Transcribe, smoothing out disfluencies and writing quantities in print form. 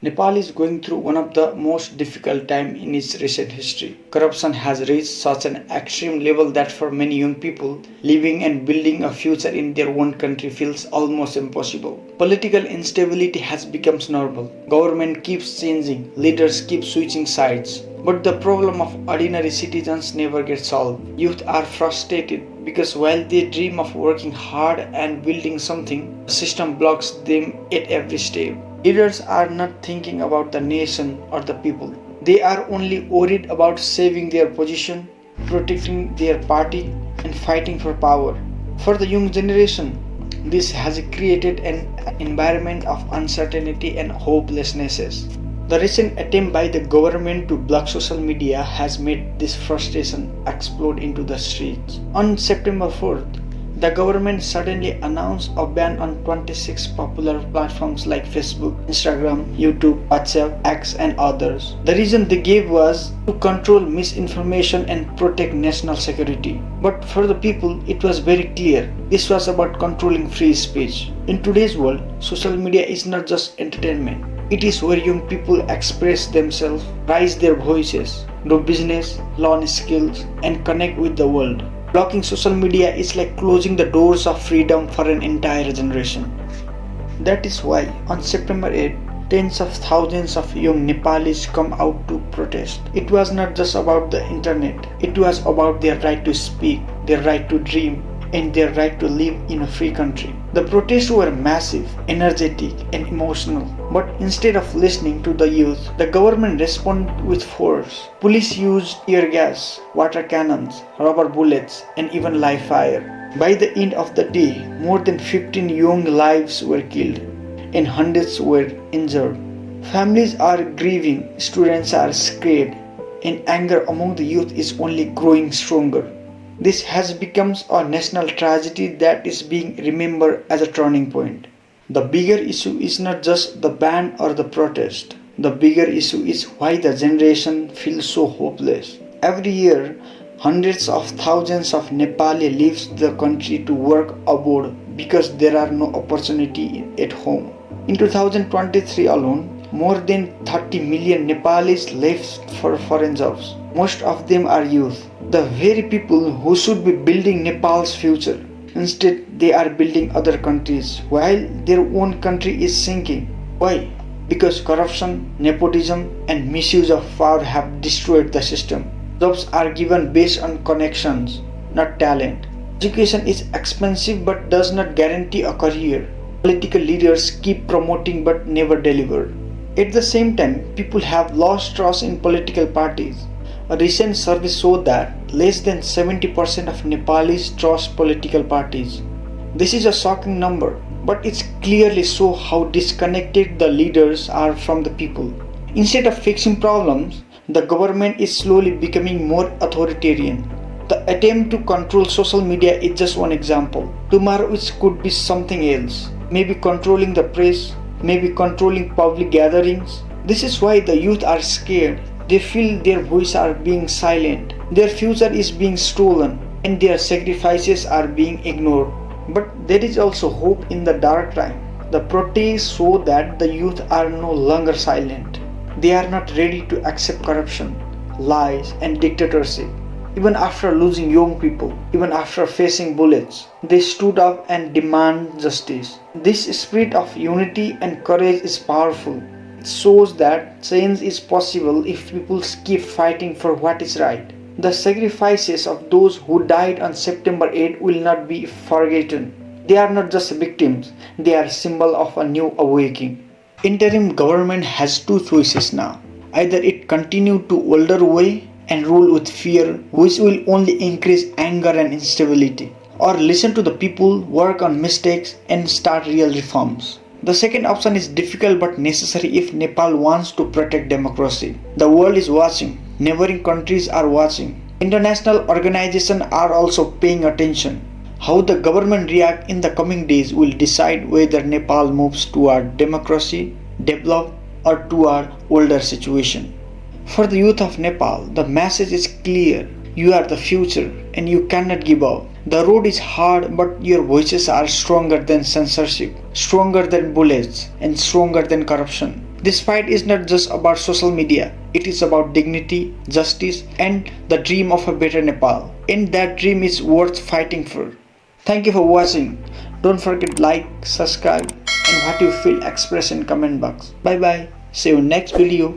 Nepal is going through one of the most difficult times in its recent history. Corruption has reached such an extreme level that for many young people, living and building a future in their own country feels almost impossible. Political instability has become normal. Government keeps changing, leaders keep switching sides. But the problem of ordinary citizens never gets solved. Youth are frustrated because while they dream of working hard and building something, the system blocks them at every step. Leaders are not thinking about the nation or the people. They are only worried about saving their position, protecting their party, and fighting for power. For the young generation, this has created an environment of uncertainty and hopelessness. The recent attempt by the government to block social media has made this frustration explode into the streets. On September 4th, the government suddenly announced a ban on 26 popular platforms like Facebook, Instagram, YouTube, WhatsApp, X, and others. The reason they gave was to control misinformation and protect national security. But for the people, it was very clear. This was about controlling free speech. In today's world, social media is not just entertainment. It is where young people express themselves, raise their voices, do business, learn skills, and connect with the world. Blocking social media is like closing the doors of freedom for an entire generation. That is why on September 8, tens of thousands of young Nepalis come out to protest. It was not just about the internet. It was about their right to speak, their right to dream, and their right to live in a free country. The protests were massive, energetic, and emotional. But instead of listening to the youth, the government responded with force. Police used tear gas, water cannons, rubber bullets, and even live fire. By the end of the day, more than 15 young lives were killed, and hundreds were injured. Families are grieving, students are scared, and anger among the youth is only growing stronger. This has become a national tragedy that is being remembered as a turning point. The bigger issue is not just the ban or the protest. The bigger issue is why the generation feels so hopeless. Every year, hundreds of thousands of Nepali leave the country to work abroad because there are no opportunity at home. In 2023 alone, more than 30 million Nepalis left for foreign jobs. Most of them are youth, the very people who should be building Nepal's future. Instead, they are building other countries while their own country is sinking. Why? Because corruption, nepotism, and misuse of power have destroyed the system. Jobs are given based on connections, not talent. Education is expensive but does not guarantee a career. Political leaders keep promoting but never deliver. At the same time, people have lost trust in political parties. A recent survey showed that less than 70% of Nepalis trust political parties. This is a shocking number, but it clearly shows how disconnected the leaders are from the people. Instead of fixing problems, the government is slowly becoming more authoritarian. The attempt to control social media is just one example. Tomorrow it could be something else. Maybe controlling the press, maybe controlling public gatherings. This is why the youth are scared. They feel their voices are being silent, their future is being stolen, and their sacrifices are being ignored. But there is also hope in the dark time. The protests show that the youth are no longer silent. They are not ready to accept corruption, lies, and dictatorship. Even after losing young people, even after facing bullets, they stood up and demand justice. This spirit of unity and courage is powerful. It shows that change is possible if people keep fighting for what is right. The sacrifices of those who died on September 8 will not be forgotten. They are not just victims, they are a symbol of a new awakening. Interim government has two choices now. Either it continue to older way and rule with fear, which will only increase anger and instability, or listen to the people, work on mistakes, and start real reforms. The second option is difficult but necessary if Nepal wants to protect democracy. The world is watching. Neighboring countries are watching. International organizations are also paying attention. How the government reacts in the coming days will decide whether Nepal moves toward democracy, develop, or toward older situation. For the youth of Nepal, the message is clear. You are the future and you cannot give up. The road is hard, but your voices are stronger than censorship, stronger than bullets, and stronger than corruption. This fight is not just about social media, it is about dignity, justice, and the dream of a better Nepal. And that dream is worth fighting for. Thank you for watching. Don't forget to like, subscribe, and what you feel express in comment box. Bye bye. See you next video.